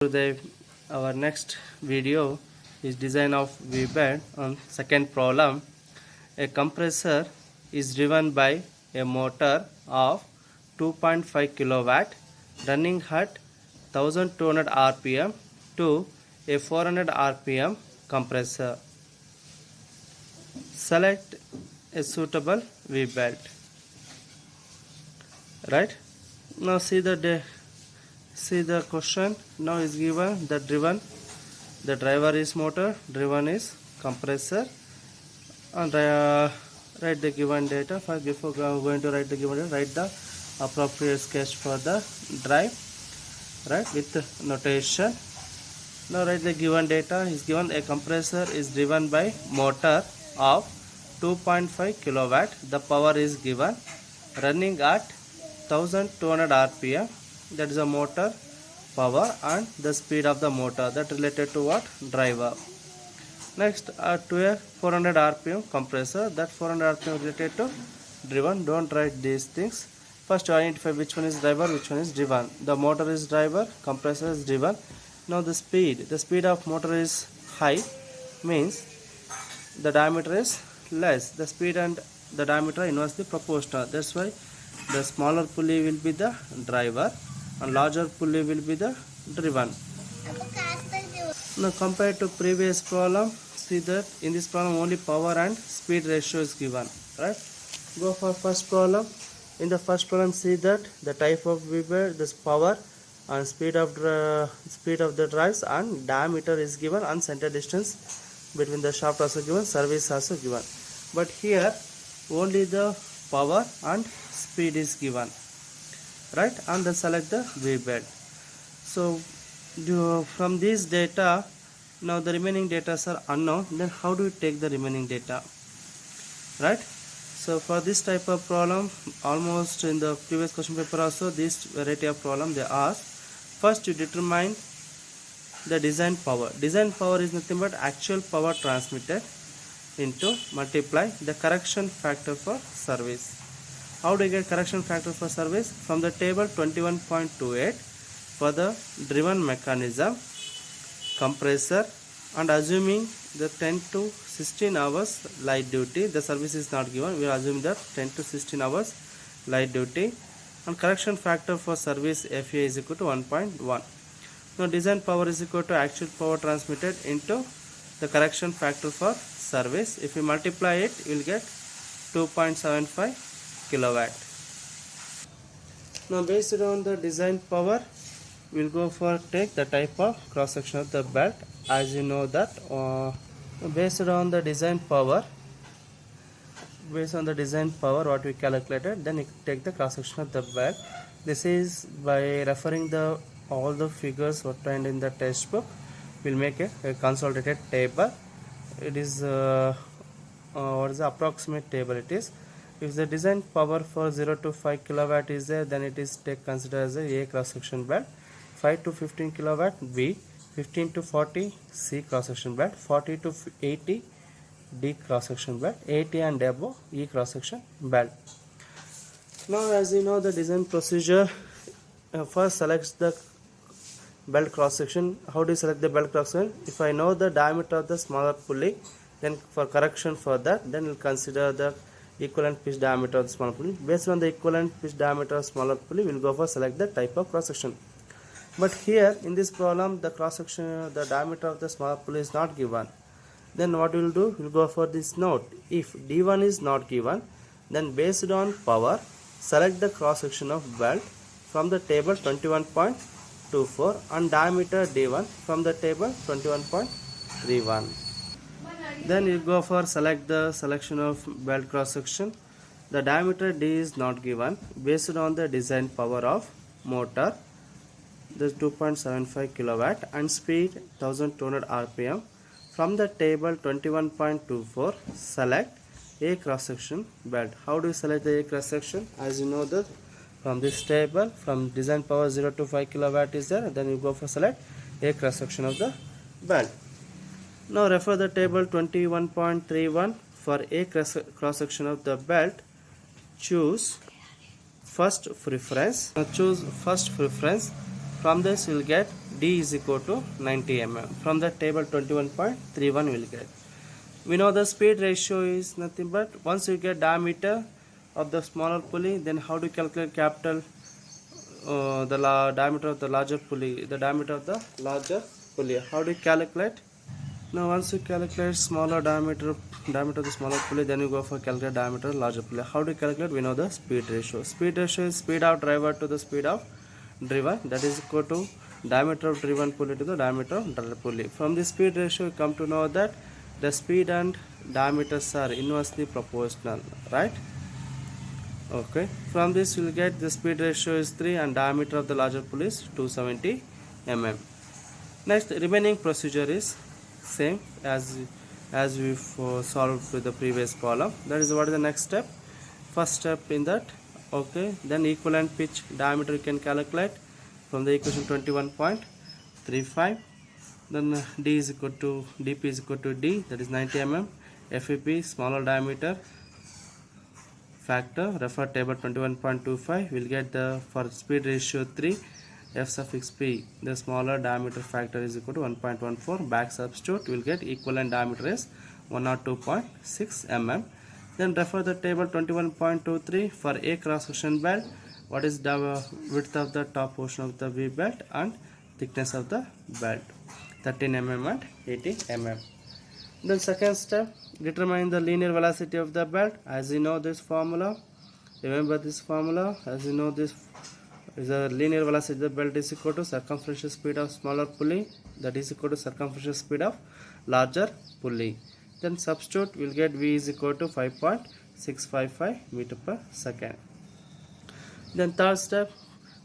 Today, our next video is design of V-bed. On second problem, a compressor is driven by a motor of 2.5 kilowatt running at 1200 rpm to a 400 rpm compressor. Select a suitable V-belt. Right? Now see the question. Now is given the driver is motor, driven is compressor, and write the given data. First, before going to write the given data, write the appropriate sketch for the drive, right, with notation. Now write the given data. Is given a compressor is driven by motor of 2.5 kilowatt. The power is given, running at 1200 rpm. That is a motor power and the speed of the motor, that related to what? Driver. Next, to a 400 rpm compressor, that 400 rpm related to driven. Don't write these things. First, to identify which one is driver, which one is driven. The motor is driver, compressor is driven. Now the speed of motor is high, means the diameter is less. The speed and the diameter are inversely proportional. That's why the smaller pulley will be the driver and larger pulley will be the driven. Now compared to previous problem, see that in this problem only power and speed ratio is given, right? Go for first problem. In the first problem, see that the type of V-bed, this power and speed of the drives and diameter is given, and center distance between the shaft also given, service also given. But here only the power and speed is given, right? And then select the V-bed. So from this data, now the remaining data are unknown. Then how do you take the remaining data, right? So for this type of problem, almost in the previous question paper also, this variety of problem they ask. First, you determine the design power. Design power is nothing but actual power transmitted into multiply the correction factor for service. How do you get correction factor for service? From the table 21.28 for the driven mechanism, compressor, and assuming the 10 to 16 hours light duty. The service is not given. We are assuming that 10 to 16 hours light duty, and correction factor for service FA is equal to 1.1. Now design power is equal to actual power transmitted into the correction factor for service. If you multiply it, you will get 2.75 kilowatt. Now based on the design power, we will go for take the type of cross section of the belt. As you know that based on the design power, what we calculated, then you take the cross section of the belt. This is by referring the all the figures obtained in the textbook. We'll make a consolidated table. It is what is the approximate table it is. If the design power for 0 to 5 kilowatt is there, then it is considered as a cross section belt. 5 to 15 kilowatt B, 15 to 40 C cross section belt, 40 to 80 D cross section belt, 80 and above E cross section belt. Now as you know the design procedure, first selects the belt cross section. How do you select the belt cross section? If I know the diameter of the smaller pulley, then for correction for that, then we'll consider the equivalent pitch diameter of the smaller pulley. Based on the equivalent pitch diameter of smaller pulley, we'll go for select the type of cross section. But here in this problem, the cross section, the diameter of the smaller pulley is not given. Then what we will do? We will go for this note. If D1 is not given, then based on power, select the cross section of belt from the table 21.24 and diameter D1 from the table 21.31. Then you go for select the selection of belt cross section. The diameter D is not given. Based on the design power of motor, this 2.75 kilowatt and speed 1200 rpm. From the table 21.24, select A cross section belt. How do you select the A cross section? As you know that from this table, from design power 0 to 5 kilowatt is there, then you go for select A cross section of the belt. Now refer the table 21.31 for A cross section of the belt. Choose first preference. From this you will get D is equal to 90 mm. From that table 21.31 we will get. We know the speed ratio is nothing but once you get diameter of the smaller pulley, then how to calculate capital diameter of the larger pulley, the diameter of the larger pulley. How do you calculate? Now once you calculate smaller diameter of the smaller pulley, then you go for calculate diameter of larger pulley. How do you calculate? We know the speed ratio. Speed ratio is speed of driver to the speed of driven, that is equal to diameter of driven pulley to the diameter of driven pulley. From the speed ratio you come to know that the speed and diameters are inversely proportional, right? Okay, from this you will get the speed ratio is 3 and diameter of the larger pulley is 270 mm. Next, remaining procedure is same as we solved with the previous problem. That is what is the next step. First step in that, okay, then equivalent pitch diameter you can calculate from the equation 21.35. then D is equal to dp is equal to D, that is 90 mm. FEP smaller diameter factor, refer table 21.25. we'll get the for speed ratio 3 F suffix P, the smaller diameter factor is equal to 1.14. back substitute, we'll get equivalent diameter is 102.6 mm. Then refer the table 21.23 for a cross section belt. What is the width of the top portion of the V belt and thickness of the belt? 13 mm and 18 mm. Then second step, determine the linear velocity of the belt. As you know this formula, remember this formula. As you know this is the linear velocity of the belt is equal to circumferential speed of smaller pulley, that is equal to circumferential speed of larger pulley. Then substitute, we'll get V is equal to 5.655 meter per second. Then third step,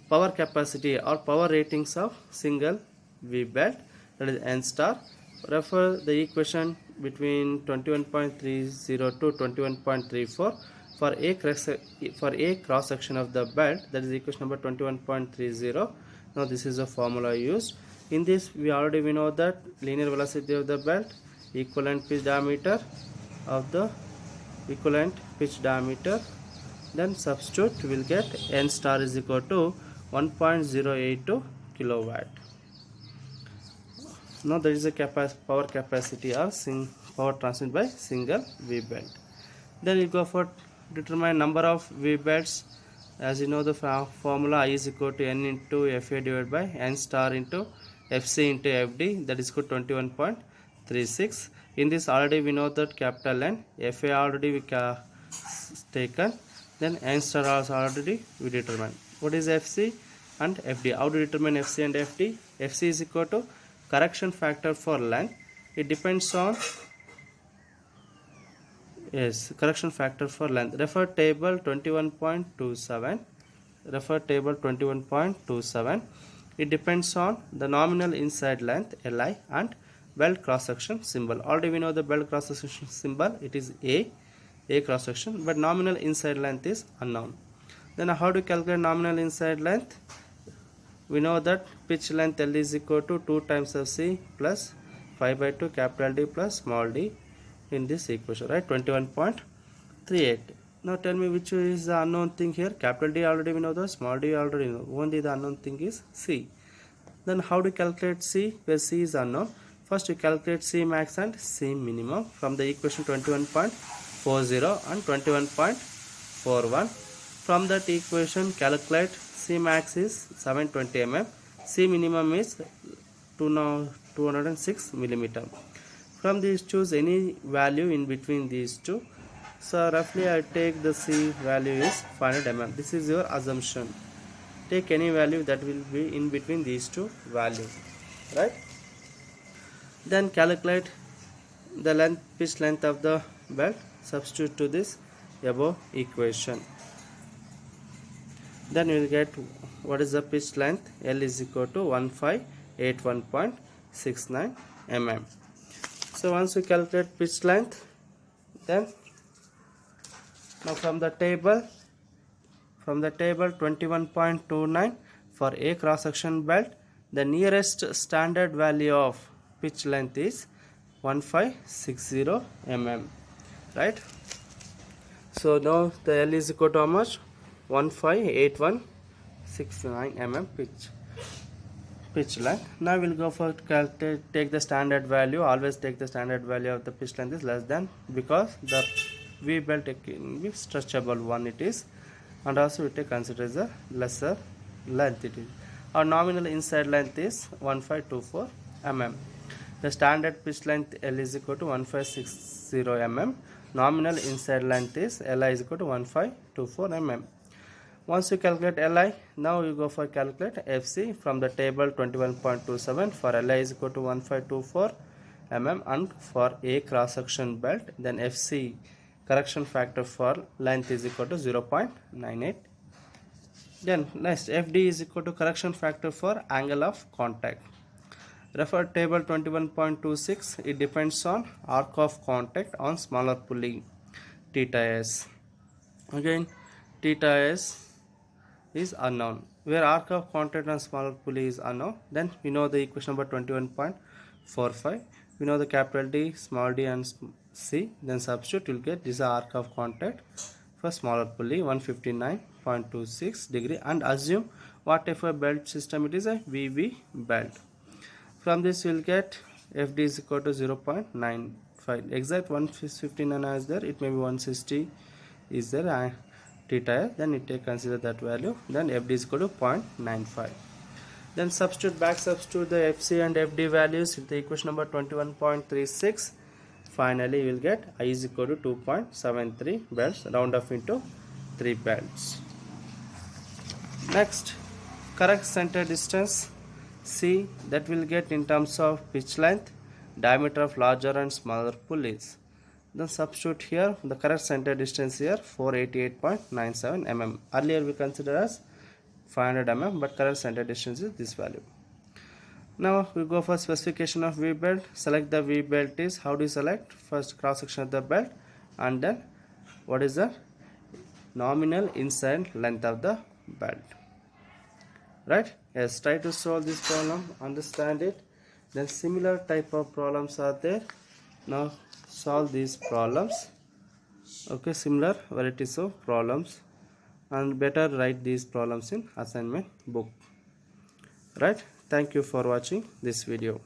power capacity or power ratings of single V belt, that is N star. Refer the equation between 21.30 to 21.34 for a cross section of the belt, that is equation number 21.30. Now this is the formula used. In this we know that linear velocity of the belt, equivalent pitch diameter of the equivalent pitch diameter, then substitute, we will get N star is equal to 1.082 kilowatt. Now there is a power capacity of power transmitted by single V belt. Then you go for determine number of V belts. As you know the formula, I is equal to N into FA divided by N star into FC into FD, that is equal to 21.36. In this already we know that capital N, FA already we taken, then N star also already we determine. What is FC and FD? How to determine FC and FD? FC is equal to correction factor for length. It depends on correction factor for length. Refer table 21.27. Refer table 21.27. It depends on the nominal inside length Li and belt cross section symbol. Already we know the belt cross section symbol, it is A cross section, but nominal inside length is unknown. Then how to calculate nominal inside length? We know that pitch length L is equal to 2 times of C plus 5 by 2 capital D plus small d in this equation, right? 21.38. Now tell me which is the unknown thing here. Capital D already we know, the small d already know, only the unknown thing is C. Then how to calculate C where C is unknown? First you calculate C max and C minimum from the equation 21.40 and 21.41. From that equation calculate C max is 720 mm, C minimum is 206 mm. From these choose any value in between these two. So roughly I take the C value is 500 mm. This is your assumption. Take any value that will be in between these two values, right? Then calculate the pitch length of the belt. Substitute to this above equation. Then you will get what is the pitch length. L is equal to 1581.69 mm. So once you calculate pitch length, then now from the table 21.29 for a cross section belt, the nearest standard value of pitch length is 1560 mm, right? So now the L is equal to how much? 1581.69 mm pitch. pitch length. Now we'll go for take the standard value. Always take the standard value of the pitch length is less than, because the V belt can be stretchable one it is, and also we take consider the lesser length it is. Our nominal inside length is 1524 mm. The standard pitch length L is equal to 1560 mm. Nominal inside length is Li is equal to 1524 mm. Once you calculate Li, now you go for calculate FC from the table 21.27 for Li is equal to 1524 mm, and for a cross section belt, then FC correction factor for length is equal to 0.98. Then next, FD is equal to correction factor for angle of contact. Refer table 21.26. It depends on arc of contact on smaller pulley theta s. Again, theta s is unknown. Where arc of contact on smaller pulley is unknown, then we know the equation number 21.45. We know the capital D, small d and C. Then substitute, you'll get this arc of contact for smaller pulley 159.26 degree, and assume what type of belt system it is, a VV belt. From this we'll get FD is equal to 0.95. Exact 159 is there, it may be 160 is there, theta, then it take consider that value, then FD is equal to 0.95. Then substitute the FC and FD values in the equation number 21.36. Finally you will get I is equal to 2.73 belts, round off into 3 belts. Next, correct center distance C, that will get in terms of pitch length, diameter of larger and smaller pulleys. Then substitute here the correct center distance here 488.97 mm. Earlier we consider as 500 mm, but correct center distance is this value. Now we go for specification of V belt. Select the V belt is, how do you select? First cross section of the belt, and then what is the nominal inside length of the belt. Right? Yes, try to solve this problem, understand it. Then similar type of problems are there. Now solve these problems. Okay, similar varieties of problems, and better write these problems in assignment book. Right? Thank you for watching this video.